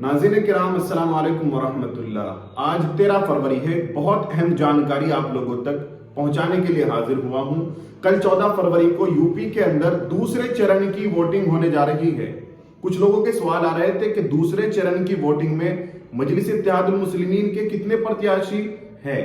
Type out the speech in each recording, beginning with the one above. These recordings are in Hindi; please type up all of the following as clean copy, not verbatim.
नाज़रीन किराम अस्सलाम वालेकुम वरहमतुल्लाह। आज 13 फरवरी है। बहुत अहम जानकारी आप लोगों तक पहुंचाने के लिए हाजिर हुआ हूं। कल 14 फरवरी को यूपी के अंदर दूसरे चरण की वोटिंग होने जा रही है। कुछ लोगों के सवाल आ रहे थे कि दूसरे चरण की वोटिंग में मजलिस इत्तेहादुल मुस्लिमीन के कितने प्रत्याशी हैं।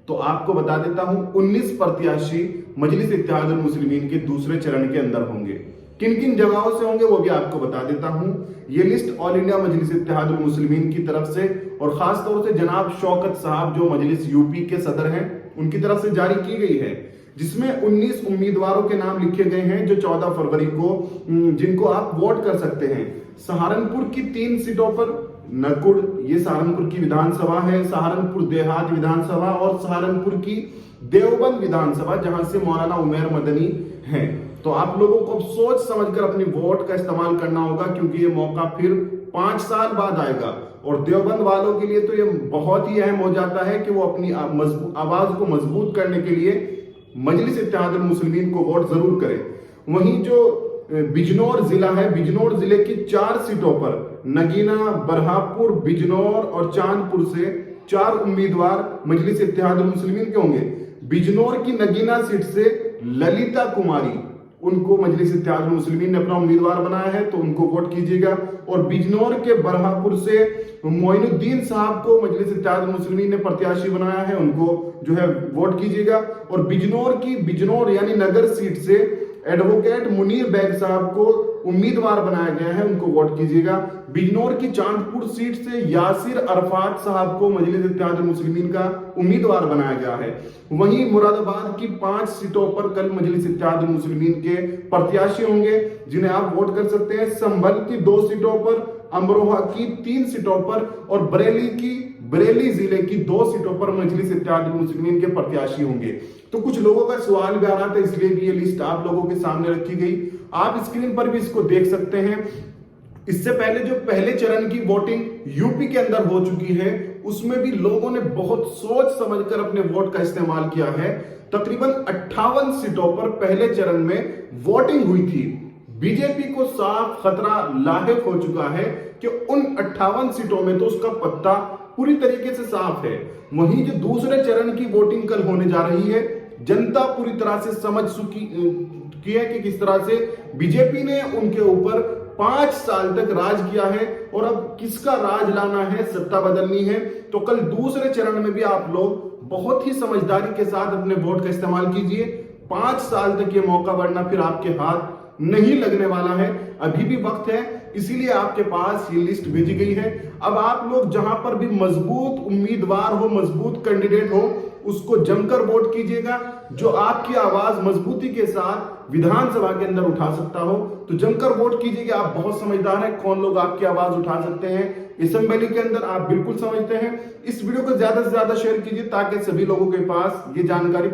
तो आपको बता देता हूं 19 प्रत्याशी मजलिस इत्तेहादुल मुस्लिमीन के दूसरे चरण के अंदर होंगे। किन किन जगहों से होंगे वो भी आपको बता देता हूं। ये लिस्ट ऑल इंडिया मजलिस इत्तेहादुल मुस्लिमीन की तरफ से और खास तौर से जनाब शौकत साहब जो मजलिस यूपी के सदर हैं उनकी तरफ से जारी की गई है, जिसमें 19 उम्मीदवारों के नाम लिखे गए हैं जो 14 फरवरी को जिनको आप वोट कर सकते हैं। सहारनपुर की 3 सीटों पर नकुड़, ये सहारनपुर की विधानसभा है, सहारनपुर देहात विधानसभा और सहारनपुर की देवबंद विधानसभा जहां से मौलाना उमैर मदनी हैं। तो आप लोगों को सोच समझकर अपनी वोट का इस्तेमाल करना होगा, क्योंकि ये मौका फिर 5 साल बाद आएगा। और देवबंद वालों के लिए तो ये बहुत ही अहम हो जाता है कि वो अपनी आवाज को मजबूत करने के लिए मजलिस इत्तेहादुल मुस्लिमीन को वोट जरूर करें। वहीं जो बिजनौर जिला है, बिजनौर जिले की 4 सीटों पर नगीना, बरहापुर, बिजनौर और चांदपुर से 4 उम्मीदवार मजलिस इत्तेहादुल मुस्लिमीन के होंगे। बिजनौर की नगीना सीट से ललिता कुमारी, उनको मजलिस इत्तेहादुल मुस्लिमीन ने अपना उम्मीदवार बनाया है, तो उनको वोट कीजिएगा। और बिजनौर के बरहापुर से मोइनुद्दीन साहब को मजलिस इत्तेहादुल मुस्लिमीन ने प्रत्याशी बनाया है, उनको जो है वोट कीजिएगा। और बिजनौर यानी नगर सीट से एडवोकेट मुनीर बैग साहब को उम्मीदवार बनाया गया है, उनको वोट कीजिएगा। बिजनौर की चांदपुर सीट से यासिर अरफात साहब को मजलिस इत्तेहादुल मुस्लिमीन का उम्मीदवार बनाया गया है। वहीं मुरादाबाद की 5 सीटों पर कल मजलिस इत्तेहादुल मुस्लिमीन के प्रत्याशी होंगे जिन्हें आप वोट कर सकते हैं। संभल की 2 सीटों पर, अमरोहा की 3 सीटों पर और बरेली जिले की 2 सीटों पर मजलिस इत्तेहादुल मुस्लिमीन के प्रत्याशी होंगे। तो कुछ लोगों का सवाल भी आ रहा था, इसलिए भी ये लिस्ट आप लोगों के सामने रखी गई। आप स्क्रीन पर भी इसको देख सकते हैं। इससे पहले जो पहले चरण की वोटिंग यूपी के अंदर हो चुकी है, उसमें भी लोगों ने बहुत सोच समझकर अपने वोट का इस्तेमाल किया है। तकरीबन 58 सीटों पर पहले चरण में वोटिंग हुई थी। बीजेपी को साफ खतरा लाहिक हो चुका है कि उन 58 सीटों में तो उसका पत्ता पूरी तरीके से साफ है। वहीं जो दूसरे चरण की वोटिंग कल होने जा रही है, जनता पूरी तरह से समझ चुकी है कि किस तरह से बीजेपी ने उनके ऊपर 5 साल तक राज किया है और अब किसका राज लाना है, सत्ता बदलनी है। तो कल दूसरे चरण में भी आप लोग बहुत ही समझदारी के साथ अपने वोट का इस्तेमाल कीजिए। 5 साल तक ये मौका वरना फिर आपके हाथ नहीं लगने वाला है। अभी भी वक्त है, इसीलिए आपके पास ये लिस्ट भेजी गई है। अब आप लोग जहां पर भी मजबूत उम्मीदवार हो, मजबूत कैंडिडेट हो, उसको जमकर वोट कीजिएगा। जो आपकी आवाज मजबूती के साथ विधानसभा के अंदर उठा सकता हो, तो जमकर वोट कीजिएगा। आप बहुत समझदार हैं, कौन लोग आपकी आवाज उठा सकते हैं असेंबली के अंदर, आप बिल्कुल समझते हैं। इस वीडियो को ज्यादा से ज्यादा शेयर कीजिए ताकि सभी लोगों के पास ये जानकारी